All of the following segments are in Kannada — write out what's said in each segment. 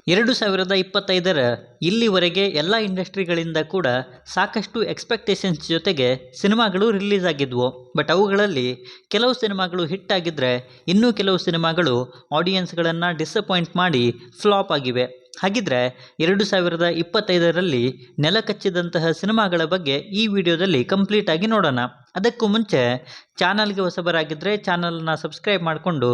2025ರ ಇಲ್ಲಿವರೆಗೆ ಎಲ್ಲ ಇಂಡಸ್ಟ್ರಿಗಳಿಂದ ಕೂಡ ಸಾಕಷ್ಟು ಎಕ್ಸ್ಪೆಕ್ಟೇಷನ್ಸ್ ಜೊತೆಗೆ ಸಿನಿಮಾಗಳು ರಿಲೀಸ್ ಆಗಿದ್ವು. ಬಟ್ ಅವುಗಳಲ್ಲಿ ಕೆಲವು ಸಿನಿಮಾಗಳು ಹಿಟ್ ಆಗಿದ್ದರೆ ಇನ್ನೂ ಕೆಲವು ಸಿನಿಮಾಗಳು ಆಡಿಯನ್ಸ್ಗಳನ್ನು ಡಿಸಪಾಯಿಂಟ್ ಮಾಡಿ ಫ್ಲಾಪ್ ಆಗಿವೆ. ಹಾಗಿದ್ರೆ 2025ರಲ್ಲಿ ನೆಲಕಚ್ಚಿದಂತಹ ಸಿನಿಮಾಗಳ ಬಗ್ಗೆ ಈ ವಿಡಿಯೋದಲ್ಲಿ ಕಂಪ್ಲೀಟ್ ಆಗಿ ನೋಡೋಣ. ಅದಕ್ಕೂ ಮುಂಚೆ ಚಾನಲ್ಗೆ ಹೊಸಬರಾಗಿದ್ದರೆ ಚಾನಲನ್ನು ಸಬ್ಸ್ಕ್ರೈಬ್ ಮಾಡಿಕೊಂಡು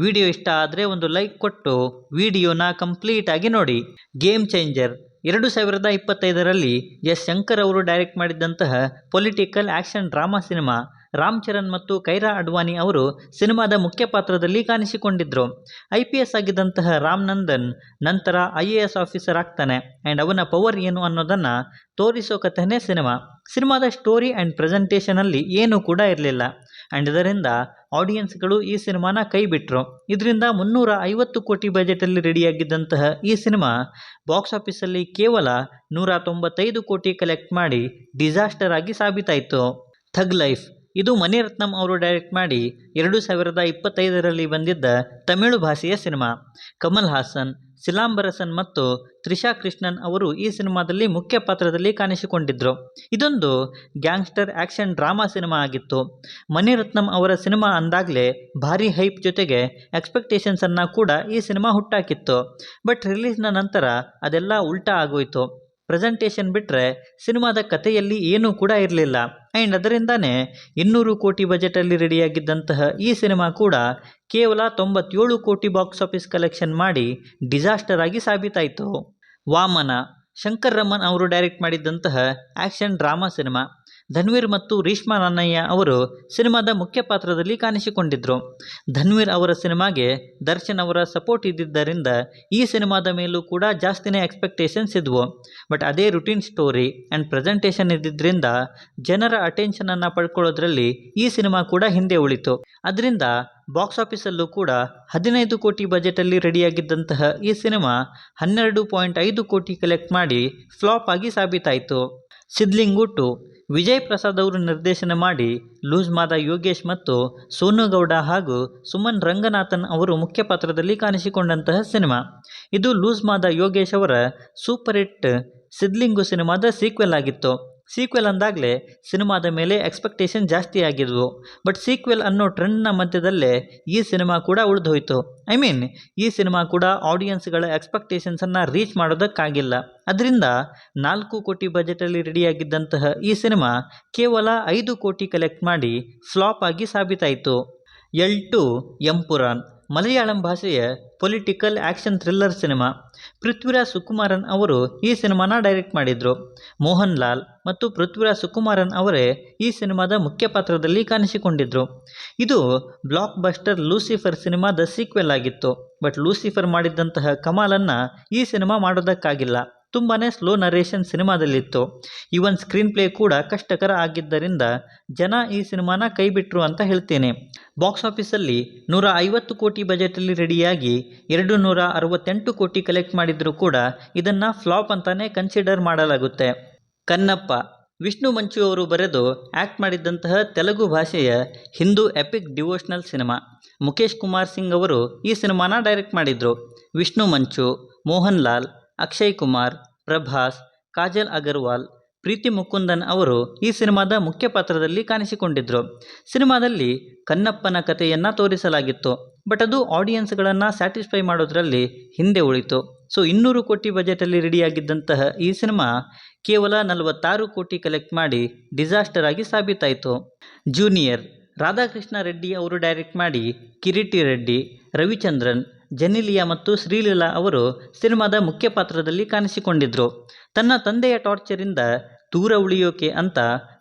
ವಿಡಿಯೋ ಇಷ್ಟ ಆದರೆ ಒಂದು ಲೈಕ್ ಕೊಟ್ಟು ವಿಡಿಯೋನ ಕಂಪ್ಲೀಟ್ ಆಗಿ ನೋಡಿ. ಗೇಮ್ ಚೇಂಜರ್ 2025ರಲ್ಲಿ ಎಸ್ ಶಂಕರ್ ಅವರು ಡೈರೆಕ್ಟ್ ಮಾಡಿದ್ದಂತಹ political action drama cinema. Ram Charan ಮತ್ತು ಕೈರಾ ಅಡ್ವಾಣಿ ಅವರು ಸಿನಿಮಾದ ಮುಖ್ಯ ಪಾತ್ರದಲ್ಲಿ ಕಾಣಿಸಿಕೊಂಡಿದ್ದರು. IPS ಆಗಿದ್ದಂತಹ ರಾಮ್ ನಂದನ್ ನಂತರ IAS ಆಫೀಸರ್ ಆಗ್ತಾನೆ ಆ್ಯಂಡ್ ಅವನ ಪವರ್ ಏನು ಅನ್ನೋದನ್ನು ತೋರಿಸೋ ಕಥೆನೇ ಸಿನಿಮಾ. ಸಿನಿಮಾದ ಸ್ಟೋರಿ ಆ್ಯಂಡ್ ಪ್ರೆಸೆಂಟೇಷನಲ್ಲಿ ಏನೂ ಕೂಡ ಇರಲಿಲ್ಲ ಆ್ಯಂಡ್ ಇದರಿಂದ ಆಡಿಯನ್ಸ್ಗಳು ಈ ಸಿನಿಮಾನ ಕೈ ಬಿಟ್ಟರು. ಇದರಿಂದ 350 ಕೋಟಿ ಬಜೆಟಲ್ಲಿ ರೆಡಿಯಾಗಿದ್ದಂತಹ ಈ ಸಿನಿಮಾ ಬಾಕ್ಸ್ ಆಫೀಸಲ್ಲಿ ಕೇವಲ 195 ಕೋಟಿ ಕಲೆಕ್ಟ್ ಮಾಡಿ ಡಿಸಾಸ್ಟರ್ ಆಗಿ ಸಾಬೀತಾಯಿತು. ಥಗ್ ಲೈಫ್ ಇದು ಮಣಿರತ್ನಂ ಅವರು ಡೈರೆಕ್ಟ್ ಮಾಡಿ 2025ರಲ್ಲಿ ಬಂದಿದ್ದ ತಮಿಳು ಭಾಷೆಯ ಸಿನಿಮಾ. ಕಮಲ್ ಹಾಸನ್, ಸಿಲಾಂಬರಸನ್ ಮತ್ತು ತ್ರಿಷಾ ಕೃಷ್ಣನ್ ಅವರು ಈ ಸಿನಿಮಾದಲ್ಲಿ ಮುಖ್ಯ ಪಾತ್ರದಲ್ಲಿ ಕಾಣಿಸಿಕೊಂಡಿದ್ದರು. ಇದೊಂದು ಗ್ಯಾಂಗ್ಸ್ಟರ್ ಆ್ಯಕ್ಷನ್ ಡ್ರಾಮಾ ಸಿನಿಮಾ ಆಗಿತ್ತು. ಮಣಿರತ್ನಂ ಅವರ ಸಿನಿಮಾ ಅಂದಾಗಲೇ ಭಾರಿ ಹೈಪ್ ಜೊತೆಗೆ ಎಕ್ಸ್ಪೆಕ್ಟೇಷನ್ಸನ್ನು ಕೂಡ ಈ ಸಿನಿಮಾ ಹುಟ್ಟಾಕಿತ್ತು. ಬಟ್ ರಿಲೀಸ್ನ ನಂತರ ಅದೆಲ್ಲ ಉಲ್ಟಾ ಆಗೋಯ್ತು. ಪ್ರೆಸೆಂಟೇಷನ್ ಬಿಟ್ಟರೆ ಸಿನಿಮಾದ ಕಥೆಯಲ್ಲಿ ಏನೂ ಕೂಡ ಇರಲಿಲ್ಲ ಆ್ಯಂಡ್ ಅದರಿಂದನೇ 200 ಕೋಟಿ ಬಜೆಟಲ್ಲಿ ರೆಡಿಯಾಗಿದ್ದಂತಹ ಈ ಸಿನಿಮಾ ಕೂಡ ಕೇವಲ 97 ಕೋಟಿ ಬಾಕ್ಸ್ ಆಫೀಸ್ ಕಲೆಕ್ಷನ್ ಮಾಡಿ ಡಿಸಾಸ್ಟರ್ ಆಗಿ ಸಾಬೀತಾಯಿತು. ವಾಮನ ಶಂಕರ್ ರಮನ್ ಅವರು ಡೈರೆಕ್ಟ್ ಮಾಡಿದ್ದಂತಹ ಆ್ಯಕ್ಷನ್ ಡ್ರಾಮಾ ಸಿನಿಮಾ. ಧನ್ವೀರ್ ಮತ್ತು ರೀಶ್ಮಾ ನನ್ನಯ್ಯ ಅವರು ಸಿನಿಮಾದ ಮುಖ್ಯ ಪಾತ್ರದಲ್ಲಿ ಕಾಣಿಸಿಕೊಂಡಿದ್ದರು. ಧನ್ವೀರ್ ಅವರ ಸಿನಿಮಾಗೆ ದರ್ಶನ್ ಅವರ ಸಪೋರ್ಟ್ ಇದ್ದಿದ್ದರಿಂದ ಈ ಸಿನಿಮಾದ ಮೇಲೂ ಕೂಡ ಜಾಸ್ತಿನೇ ಎಕ್ಸ್ಪೆಕ್ಟೇಷನ್ಸ್ ಇದ್ವು. ಬಟ್ ಅದೇ ರುಟೀನ್ ಸ್ಟೋರಿ ಆ್ಯಂಡ್ ಪ್ರೆಸೆಂಟೇಷನ್ ಇದ್ದಿದ್ದರಿಂದ ಜನರ ಅಟೆನ್ಷನನ್ನು ಪಡ್ಕೊಳ್ಳೋದ್ರಲ್ಲಿ ಈ ಸಿನಿಮಾ ಕೂಡ ಹಿಂದೆ ಉಳಿತು. ಅದರಿಂದ ಬಾಕ್ಸ್ ಆಫೀಸಲ್ಲೂ ಕೂಡ 15 ಕೋಟಿ ಬಜೆಟಲ್ಲಿ ರೆಡಿಯಾಗಿದ್ದಂತಹ ಈ ಸಿನಿಮಾ 12.5 ಕೋಟಿ ಕಲೆಕ್ಟ್ ಮಾಡಿ ಫ್ಲಾಪ್ ಆಗಿ ಸಾಬೀತಾಯಿತು. ಸಿದ್ಲಿಂಗು 2 ವಿಜಯ್ ಪ್ರಸಾದ್ ಅವರು ನಿರ್ದೇಶನ ಮಾಡಿ ಲೂಸ್ ಮಾದ ಯೋಗೇಶ್ ಮತ್ತು ಸೋನು ಗೌಡ ಹಾಗೂ ಸುಮನ್ ರಂಗನಾಥನ್ ಅವರು ಮುಖ್ಯ ಪಾತ್ರದಲ್ಲಿ ಕಾಣಿಸಿಕೊಂಡಂತಹ ಸಿನಿಮಾ. ಇದು ಲೂಸ್ ಮಾದ ಯೋಗೇಶ್ ಅವರ ಸೂಪರ್ ಹಿಟ್ ಸಿದ್ಲಿಂಗು ಸಿನಿಮಾದ ಸೀಕ್ವೆಲ್ ಆಗಿತ್ತು. ಸೀಕ್ವೆಲ್ ಅಂದಾಗಲೇ ಸಿನಿಮಾದ ಮೇಲೆ ಎಕ್ಸ್ಪೆಕ್ಟೇಷನ್ ಜಾಸ್ತಿ ಆಗಿದ್ವು. ಬಟ್ ಸೀಕ್ವೆಲ್ ಅನ್ನೋ ಟ್ರೆಂಡ್ನ ಮಧ್ಯದಲ್ಲೇ ಈ ಸಿನಿಮಾ ಕೂಡ ಉಳಿದೋಯ್ತು. ಈ ಸಿನಿಮಾ ಕೂಡ ಆಡಿಯನ್ಸ್ಗಳ ಎಕ್ಸ್ಪೆಕ್ಟೇಷನ್ಸನ್ನು ರೀಚ್ ಮಾಡೋದಕ್ಕಾಗಿಲ್ಲ. ಅದರಿಂದ 4 ಕೋಟಿ ಬಜೆಟಲ್ಲಿ ರೆಡಿಯಾಗಿದ್ದಂತಹ ಈ ಸಿನಿಮಾ ಕೇವಲ 5 ಕೋಟಿ ಕಲೆಕ್ಟ್ ಮಾಡಿ ಫ್ಲಾಪ್ ಆಗಿ ಸಾಬೀತಾಯಿತು. L2 ಎಂಪುರಾನ್ ಮಲಯಾಳಂ ಭಾಷೆಯ political action thriller cinema. Prithviraj Sukumaran ಅವರು ಈ ಸಿನಿಮಾನ ಡೈರೆಕ್ಟ್ ಮಾಡಿದರು. ಮೋಹನ್ ಲಾಲ್ ಮತ್ತು ಪೃಥ್ವಿರಾಜ್ ಸುಕುಮಾರನ್ ಅವರೇ ಈ ಸಿನಿಮಾದ ಮುಖ್ಯ ಪಾತ್ರದಲ್ಲಿ ಕಾಣಿಸಿಕೊಂಡಿದ್ದರು. ಇದು ಬ್ಲಾಕ್ ಬಸ್ಟರ್ ಲೂಸಿಫರ್ ಸಿನಿಮಾದ ಸೀಕ್ವೆಲ್ ಆಗಿತ್ತು. ಬಟ್ ಲೂಸಿಫರ್ ಮಾಡಿದ್ದಂತಹ ಕಮಾಲನ್ನು ಈ ಸಿನಿಮಾ ಮಾಡೋದಕ್ಕಾಗಿಲ್ಲ. ತುಂಬಾ ಸ್ಲೋ ನರೇಷನ್ ಸಿನಿಮಾದಲ್ಲಿತ್ತು. ಈವನ್ ಸ್ಕ್ರೀನ್ ಪ್ಲೇ ಕೂಡ ಕಷ್ಟಕರ ಆಗಿದ್ದರಿಂದ ಜನ ಈ ಸಿನಿಮಾನ ಕೈ ಬಿಟ್ಟರು ಅಂತ ಹೇಳ್ತೇನೆ. ಬಾಕ್ಸ್ ಆಫೀಸಲ್ಲಿ 150 ಕೋಟಿ ಬಜೆಟಲ್ಲಿ ರೆಡಿಯಾಗಿ 268 ಕೋಟಿ ಕಲೆಕ್ಟ್ ಮಾಡಿದರೂ ಕೂಡ ಇದನ್ನು ಫ್ಲಾಪ್ ಅಂತಾನೆ ಕನ್ಸಿಡರ್ ಮಾಡಲಾಗುತ್ತೆ. ಕನ್ನಪ್ಪ ವಿಷ್ಣು ಮಂಚು ಅವರು ಬರೆದು ಆ್ಯಕ್ಟ್ ಮಾಡಿದ್ದಂತಹ ತೆಲುಗು ಭಾಷೆಯ Hindu EPIC devotional cinema. Mukesh Kumar Singh ಅವರು ಈ ಸಿನಿಮಾನ ಡೈರೆಕ್ಟ್ ಮಾಡಿದರು. ವಿಷ್ಣು ಮಂಚು, ಮೋಹನ್ ಲಾಲ್, ಅಕ್ಷಯ್ ಕುಮಾರ್, ಪ್ರಭಾಸ್, ಕಾಜಲ್ ಅಗರ್ವಾಲ್, ಪ್ರೀತಿ ಮುಕುಂದನ್ ಅವರು ಈ ಸಿನಿಮಾದ ಮುಖ್ಯ ಪಾತ್ರದಲ್ಲಿ ಕಾಣಿಸಿಕೊಂಡಿದ್ದರು. ಸಿನಿಮಾದಲ್ಲಿ ಕನ್ನಪ್ಪನ ಕಥೆಯನ್ನು ತೋರಿಸಲಾಗಿತ್ತು. ಬಟ್ ಅದು ಆಡಿಯನ್ಸ್ಗಳನ್ನು ಸ್ಯಾಟಿಸ್ಫೈ ಮಾಡೋದ್ರಲ್ಲಿ ಹಿಂದೆ ಉಳಿತು. 200 ಕೋಟಿ ಬಜೆಟಲ್ಲಿ ರೆಡಿಯಾಗಿದ್ದಂತಹ ಈ ಸಿನಿಮಾ ಕೇವಲ 46 ಕೋಟಿ ಕಲೆಕ್ಟ್ ಮಾಡಿ ಡಿಸಾಸ್ಟರ್ ಆಗಿ ಸಾಬೀತಾಯಿತು. ಜೂನಿಯರ್ ರಾಧಾಕೃಷ್ಣ ರೆಡ್ಡಿ ಅವರು ಡೈರೆಕ್ಟ್ ಮಾಡಿ ಕಿರೀಟಿ ರೆಡ್ಡಿ, ರವಿಚಂದ್ರನ್, ಜೆನಿಲಿಯಾ ಮತ್ತು ಶ್ರೀಲೀಲಾ ಅವರು ಸಿನಿಮಾದ ಮುಖ್ಯ ಪಾತ್ರದಲ್ಲಿ ಕಾಣಿಸಿಕೊಂಡಿದ್ದರು. ತನ್ನ ತಂದೆಯ ಟಾರ್ಚರಿಂದ ದೂರ ಉಳಿಯೋಕೆ ಅಂತ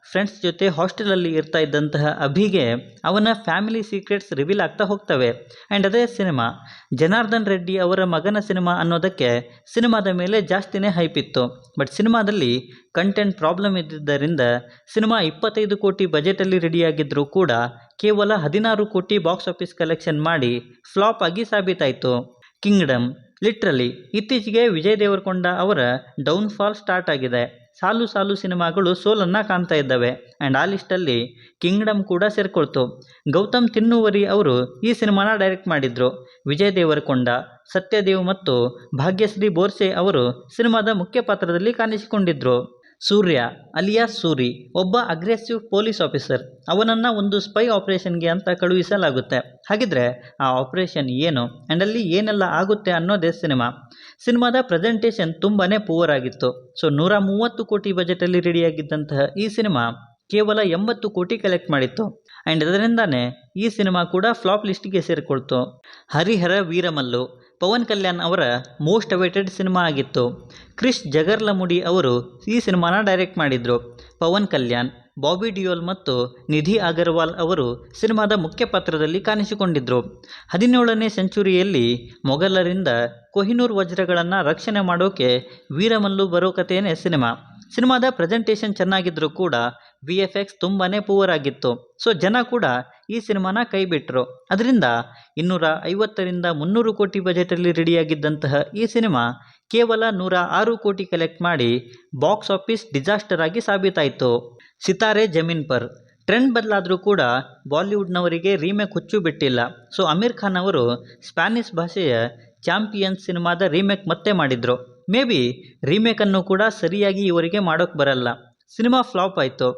ಫ್ರೆಂಡ್ಸ್ ಜೊತೆ ಹಾಸ್ಟೆಲಲ್ಲಿ ಇರ್ತಾ ಇದ್ದಂತಹ ಅಭಿಗೆ ಅವನ ಫ್ಯಾಮಿಲಿ ಸೀಕ್ರೆಟ್ಸ್ ರಿವೀಲ್ ಆಗ್ತಾ ಹೋಗ್ತವೆ ಆ್ಯಂಡ್ ಅದೇ ಸಿನಿಮಾ. ಜನಾರ್ದನ್ ರೆಡ್ಡಿ ಅವರ ಮಗನ ಸಿನಿಮಾ ಅನ್ನೋದಕ್ಕೆ ಸಿನಿಮಾದ ಮೇಲೆ ಜಾಸ್ತಿನೇ ಹೈಪ್ ಇತ್ತು. ಬಟ್ ಸಿನಿಮಾದಲ್ಲಿ ಕಂಟೆಂಟ್ ಪ್ರಾಬ್ಲಮ್ ಇದ್ದಿದ್ದರಿಂದ ಸಿನಿಮಾ 25 ಕೋಟಿ ಬಜೆಟಲ್ಲಿ ರೆಡಿಯಾಗಿದ್ದರೂ ಕೂಡ ಕೇವಲ 16 ಕೋಟಿ ಬಾಕ್ಸ್ ಆಫೀಸ್ ಕಲೆಕ್ಷನ್ ಮಾಡಿ ಫ್ಲಾಪ್ ಆಗಿ ಸಾಬೀತಾಯಿತು. ಕಿಂಗ್ಡಮ್ ಲಿಟ್ರಲಿ ಇತ್ತೀಚೆಗೆ ವಿಜಯ್ ದೇವರಕೊಂಡ ಅವರ ಡೌನ್ಫಾಲ್ ಸ್ಟಾರ್ಟ್ ಆಗಿದೆ. ಸಾಲು ಸಾಲು ಸಿನಿಮಾಗಳು ಸೋಲನ್ನು ಕಾಣ್ತಾ ಇದ್ದಾವೆ. ಆ್ಯಂಡ್ ಆ ಲಿಸ್ಟಲ್ಲಿ ಕಿಂಗ್ಡಮ್ ಕೂಡ ಸೇರ್ಕೊಳ್ತು. ಗೌತಮ್ ತಿನ್ನೂವರಿ ಅವರು ಈ ಸಿನಿಮಾನ ಡೈರೆಕ್ಟ್ ಮಾಡಿದ್ರು. ವಿಜಯ್ ದೇವರಕೊಂಡ, ಸತ್ಯದೇವ್ ಮತ್ತು ಭಾಗ್ಯಶ್ರೀ ಬೋರ್ಸೆ ಅವರು ಸಿನಿಮಾದ ಮುಖ್ಯ ಪಾತ್ರದಲ್ಲಿ ಕಾಣಿಸಿಕೊಂಡಿದ್ರು. ಸೂರ್ಯ ಅಲಿಯಾಸ್ ಸೂರಿ ಒಬ್ಬ ಅಗ್ರೆಸಿವ್ ಪೊಲೀಸ್ ಆಫೀಸರ್. ಅವನನ್ನು ಒಂದು ಸ್ಪೈ ಆಪರೇಷನ್ಗೆ ಅಂತ ಕಳುಹಿಸಲಾಗುತ್ತೆ. ಹಾಗಿದ್ರೆ ಆ ಆಪರೇಷನ್ ಏನು ಆ್ಯಂಡ್ ಅಲ್ಲಿ ಏನೆಲ್ಲ ಆಗುತ್ತೆ ಅನ್ನೋದೇ ಸಿನಿಮಾದ ಪ್ರೆಸೆಂಟೇಷನ್ ತುಂಬಾ ಪೂವರ್ ಆಗಿತ್ತು. ಸೊ 130 ಕೋಟಿ ಬಜೆಟಲ್ಲಿ ರೆಡಿಯಾಗಿದ್ದಂತಹ ಈ ಸಿನಿಮಾ ಕೇವಲ 80 ಕೋಟಿ ಕಲೆಕ್ಟ್ ಮಾಡಿತ್ತು. ಆ್ಯಂಡ್ ಅದರಿಂದಾನೇ ಈ ಸಿನಿಮಾ ಕೂಡ ಫ್ಲಾಪ್ ಲಿಸ್ಟ್ಗೆ ಸೇರಿಕೊಳ್ತು. ಹರಿಹರ ವೀರಮಲ್ಲು ಪವನ್ ಕಲ್ಯಾಣ್ ಅವರ ಮೋಸ್ಟ್ ಅವೈಟೆಡ್ ಸಿನಿಮಾ ಆಗಿತ್ತು. ಕ್ರಿಶ್ ಜಗರ್ಲಮುಡಿ ಅವರು ಈ ಸಿನಿಮಾನ ಡೈರೆಕ್ಟ್ ಮಾಡಿದರು. ಪವನ್ ಕಲ್ಯಾಣ್, ಬಾಬಿ ಡಿಯೋಲ್ ಮತ್ತು ನಿಧಿ ಅಗರ್ವಾಲ್ ಅವರು ಸಿನಿಮಾದ ಮುಖ್ಯ ಪಾತ್ರದಲ್ಲಿ ಕಾಣಿಸಿಕೊಂಡಿದ್ದರು. 17ನೇ ಸೆಂಚುರಿಯಲ್ಲಿ ಮೊಘಲರಿಂದ ಕೊಹಿನೂರ್ ವಜ್ರಗಳನ್ನು ರಕ್ಷಣೆ ಮಾಡೋಕೆ ವೀರಮಲ್ಲು ಬರೋ ಕಥೆಯೇ ಸಿನಿಮಾದ ಪ್ರೆಸೆಂಟೇಷನ್ ಚೆನ್ನಾಗಿದ್ದರೂ ಕೂಡ VFX ತುಂಬಾ ಪೂವರ್ ಆಗಿತ್ತು. ಸೊ ಜನ ಕೂಡ ಈ ಸಿನಿಮಾನ ಕೈ ಬಿಟ್ಟರು. ಅದರಿಂದ 250ರಿಂದ 300 ಕೋಟಿ ಬಜೆಟಲ್ಲಿ ರೆಡಿಯಾಗಿದ್ದಂತಹ ಈ ಸಿನಿಮಾ ಕೇವಲ 106 ಕೋಟಿ ಕಲೆಕ್ಟ್ ಮಾಡಿ ಬಾಕ್ಸ್ ಆಫೀಸ್ ಡಿಸಾಸ್ಟರ್ ಆಗಿ ಸಾಬೀತಾಯಿತು. ಸಿತಾರೆ ಜಮೀನ್ ಪರ್ ಟ್ರೆಂಡ್ ಬದಲಾದರೂ ಕೂಡ ಬಾಲಿವುಡ್ನವರಿಗೆ ರೀಮೇಕ್ ಹುಚ್ಚು ಬಿಟ್ಟಿಲ್ಲ. ಸೊ ಅಮೀರ್ ಖಾನ್ ಅವರು ಸ್ಪ್ಯಾನಿಷ್ ಭಾಷೆಯ ಚಾಂಪಿಯನ್ಸ್ ಸಿನಿಮಾದ ರೀಮೇಕ್ ಮತ್ತೆ ಮಾಡಿದರು. ಮೇ ಬಿ ರೀಮೇಕನ್ನು ಕೂಡ ಸರಿಯಾಗಿ ಇವರಿಗೆ ಮಾಡೋಕ್ಕೆ ಬರಲ್ಲ. ಸಿನಿಮಾ ಫ್ಲಾಪ್ ಆಯಿತು.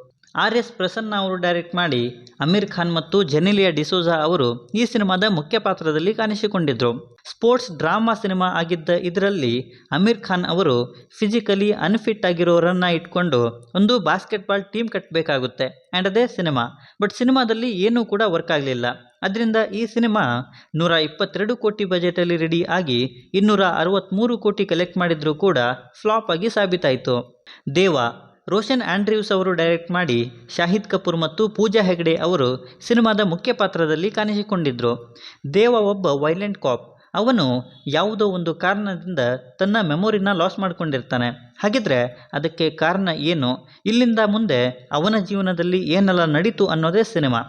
RS ಪ್ರಸನ್ನ ಅವರು ಡೈರೆಕ್ಟ್ ಮಾಡಿ ಅಮೀರ್ ಖಾನ್ ಮತ್ತು ಜೆನೆಲಿಯಾ ಡಿಸೋಜಾ ಅವರು ಈ ಸಿನಿಮಾದ ಮುಖ್ಯ ಪಾತ್ರದಲ್ಲಿ ಕಾಣಿಸಿಕೊಂಡಿದ್ದರು. ಸ್ಪೋರ್ಟ್ಸ್ ಡ್ರಾಮಾ ಸಿನಿಮಾ ಆಗಿದ್ದ ಇದರಲ್ಲಿ ಅಮೀರ್ ಖಾನ್ ಅವರು ಫಿಸಿಕಲಿ ಅನ್ಫಿಟ್ ಆಗಿರೋರನ್ನು ಇಟ್ಕೊಂಡು ಒಂದು ಬಾಸ್ಕೆಟ್ಬಾಲ್ ಟೀಮ್ ಕಟ್ಟಬೇಕಾಗುತ್ತೆ ಆ್ಯಂಡ್ ಅದೇ ಸಿನಿಮಾ. ಬಟ್ ಸಿನಿಮಾದಲ್ಲಿ ಏನೂ ಕೂಡ ವರ್ಕ್ ಆಗಲಿಲ್ಲ. ಅದರಿಂದ ಈ ಸಿನಿಮಾ 122 ಕೋಟಿ ಬಜೆಟಲ್ಲಿ ರೆಡಿ ಆಗಿ 263 ಕೋಟಿ ಕಲೆಕ್ಟ್ ಮಾಡಿದರೂ ಕೂಡ ಫ್ಲಾಪ್ ಆಗಿ ಸಾಬೀತಾಯಿತು. ದೇವ ರೋಷನ್ ಆಂಡ್ರ್ಯೂಸ್ ಅವರು ಡೈರೆಕ್ಟ್ ಮಾಡಿ ಶಾಹಿದ್ ಕಪೂರ್ ಮತ್ತು ಪೂಜಾ ಹೆಗ್ಡೆ ಅವರು ಸಿನಿಮಾದ ಮುಖ್ಯ ಪಾತ್ರದಲ್ಲಿ ಕಾಣಿಸಿಕೊಂಡಿದ್ದರು. ದೇವ ಒಬ್ಬ ವೈಲೆಂಟ್ ಕಾಪ್. ಅವನು ಯಾವುದೋ ಒಂದು ಕಾರಣದಿಂದ ತನ್ನ ಮೆಮೊರಿನ ಲಾಸ್ ಮಾಡ್ಕೊಂಡಿರ್ತಾನೆ. ಹಾಗಿದ್ರೆ ಅದಕ್ಕೆ ಕಾರಣ ಏನು, ಇಲ್ಲಿಂದ ಮುಂದೆ ಅವನ ಜೀವನದಲ್ಲಿ ಏನೆಲ್ಲ ನಡೀತು ಅನ್ನೋದೇ ಸಿನಿಮಾ.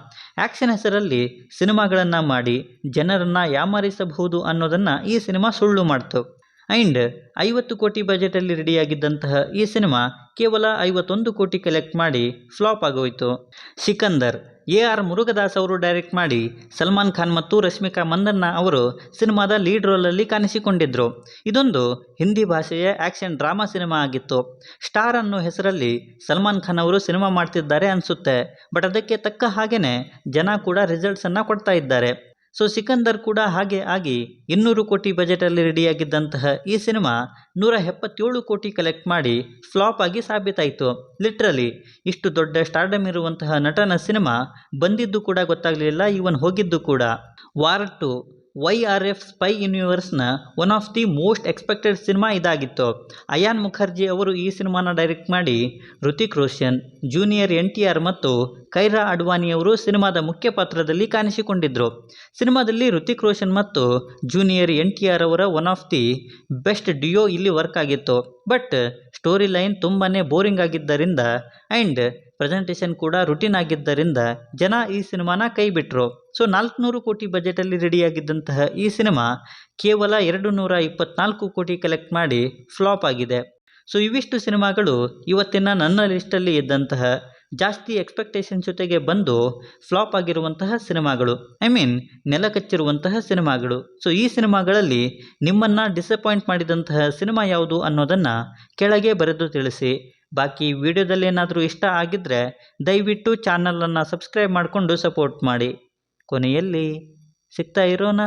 ಆ್ಯಕ್ಷನ್ ಹೆಸರಲ್ಲಿ ಸಿನಿಮಾಗಳನ್ನು ಮಾಡಿ ಜನರನ್ನು ಯಾಮಾರಿಸಬಹುದು ಅನ್ನೋದನ್ನು ಈ ಸಿನಿಮಾ ಸುಳ್ಳು ಮಾಡ್ತು. ಆ್ಯಂಡ್ 50 ಕೋಟಿ ಬಜೆಟಲ್ಲಿ ರೆಡಿಯಾಗಿದ್ದಂತಹ ಈ ಸಿನಿಮಾ ಕೇವಲ 51 ಕೋಟಿ ಕಲೆಕ್ಟ್ ಮಾಡಿ ಫ್ಲಾಪ್ ಆಗೋಯಿತು. ಸಿಕಂದರ್ AR ಮುರುಗದಾಸ್ ಅವರು ಡೈರೆಕ್ಟ್ ಮಾಡಿ ಸಲ್ಮಾನ್ ಖಾನ್ ಮತ್ತು ರಶ್ಮಿಕಾ ಮಂದಣ್ಣ ಅವರು ಸಿನಿಮಾದ ಲೀಡ್ ರೋಲಲ್ಲಿ ಕಾಣಿಸಿಕೊಂಡಿದ್ದರು. ಇದೊಂದು ಹಿಂದಿ ಭಾಷೆಯ ಆ್ಯಕ್ಷನ್ ಡ್ರಾಮಾ ಸಿನಿಮಾ ಆಗಿತ್ತು. ಸ್ಟಾರ್ ಅನ್ನೋ ಹೆಸರಲ್ಲಿ ಸಲ್ಮಾನ್ ಖಾನ್ ಅವರು ಸಿನಿಮಾ ಮಾಡ್ತಿದ್ದಾರೆ ಅನಿಸುತ್ತೆ. ಬಟ್ ಅದಕ್ಕೆ ತಕ್ಕ ಹಾಗೆಯೇ ಜನ ಕೂಡ ರಿಸಲ್ಟ್ಸನ್ನು ಕೊಡ್ತಾ ಇದ್ದಾರೆ. ಸೊ ಸಿಕಂದರ್ ಕೂಡ ಹಾಗೆ ಆಗಿ 200 ಕೋಟಿ ಬಜೆಟಲ್ಲಿ ರೆಡಿಯಾಗಿದ್ದಂತಹ ಈ ಸಿನಿಮಾ 177 ಕೋಟಿ ಕಲೆಕ್ಟ್ ಮಾಡಿ ಫ್ಲಾಪ್ ಆಗಿ ಸಾಬೀತಾಯಿತು. ಲಿಟ್ರಲಿ ಇಷ್ಟು ದೊಡ್ಡ ಸ್ಟಾರ್ಡಮ್ ಇರುವಂತಹ ನಟನ ಸಿನಿಮಾ ಬಂದಿದ್ದು ಕೂಡ ಗೊತ್ತಾಗಲಿಲ್ಲ, ಇವನ್ ಹೋಗಿದ್ದು ಕೂಡ. ವಾರ್ 2 YRF ಸ್ಪೈ ಯೂನಿವರ್ಸ್ನ one of the most expected cinema ಇದಾಗಿತ್ತು. ಅಯಾನ್ ಮುಖರ್ಜಿ ಅವರು ಈ ಸಿನಿಮಾನ ಡೈರೆಕ್ಟ್ ಮಾಡಿ ಋತಿಕ್ ರೋಷನ್, ಜೂನಿಯರ್ NTR ಮತ್ತು ಕೈರಾ ಅಡ್ವಾಣಿಯವರು ಸಿನಿಮಾದ ಮುಖ್ಯ ಪಾತ್ರದಲ್ಲಿ ಕಾಣಿಸಿಕೊಂಡಿದ್ದರು. ಸಿನಿಮಾದಲ್ಲಿ ಋತಿಕ್ ರೋಷನ್ ಮತ್ತು ಜೂನಿಯರ್ NTR ಅವರ one of the best duo ಇಲ್ಲಿ ವರ್ಕ್ ಆಗಿತ್ತು. ಬಟ್ ಸ್ಟೋರಿ ಲೈನ್ ತುಂಬಾ ಬೋರಿಂಗ್ ಆಗಿದ್ದರಿಂದ ಆ್ಯಂಡ್ ಪ್ರೆಸೆಂಟೇಷನ್ ಕೂಡ ರುಟೀನ್ ಆಗಿದ್ದರಿಂದ ಜನ ಈ ಸಿನಿಮಾನ ಕೈ ಬಿಟ್ಟರು. ಸೊ 400 ಕೋಟಿ ಬಜೆಟಲ್ಲಿ ರೆಡಿಯಾಗಿದ್ದಂತಹ ಈ ಸಿನಿಮಾ ಕೇವಲ 224 ಕೋಟಿ ಕಲೆಕ್ಟ್ ಮಾಡಿ ಫ್ಲಾಪ್ ಆಗಿದೆ. ಸೊ ಇವಿಷ್ಟು ಸಿನಿಮಾಗಳು ಇವತ್ತಿನ ನನ್ನ ಲಿಸ್ಟಲ್ಲಿ ಇದ್ದಂತಹ ಜಾಸ್ತಿ ಎಕ್ಸ್ಪೆಕ್ಟೇಷನ್ ಜೊತೆಗೆ ಬಂದು ಫ್ಲಾಪ್ ಆಗಿರುವಂತಹ ಸಿನಿಮಾಗಳು, ನೆಲಕಚ್ಚಿರುವಂತಹ ಸಿನಿಮಾಗಳು. ಸೊ ಈ ಸಿನಿಮಾಗಳಲ್ಲಿ ನಿಮ್ಮನ್ನು ಡಿಸಪಾಯಿಂಟ್ ಮಾಡಿದಂತಹ ಸಿನಿಮಾ ಯಾವುದು ಅನ್ನೋದನ್ನು ಕೆಳಗೆ ಬರೆದು ತಿಳಿಸಿ. ಬಾಕಿ ವಿಡಿಯೋದಲ್ಲಿ ಏನಾದರೂ ಇಷ್ಟ ಆಗಿದ್ದರೆ ದಯವಿಟ್ಟು ಚಾನಲನ್ನು ಸಬ್ಸ್ಕ್ರೈಬ್ ಮಾಡಿಕೊಂಡು ಸಪೋರ್ಟ್ ಮಾಡಿ. ಕೊನೆಯಲ್ಲಿ ಸಿಗ್ತಾ ಇರೋಣ.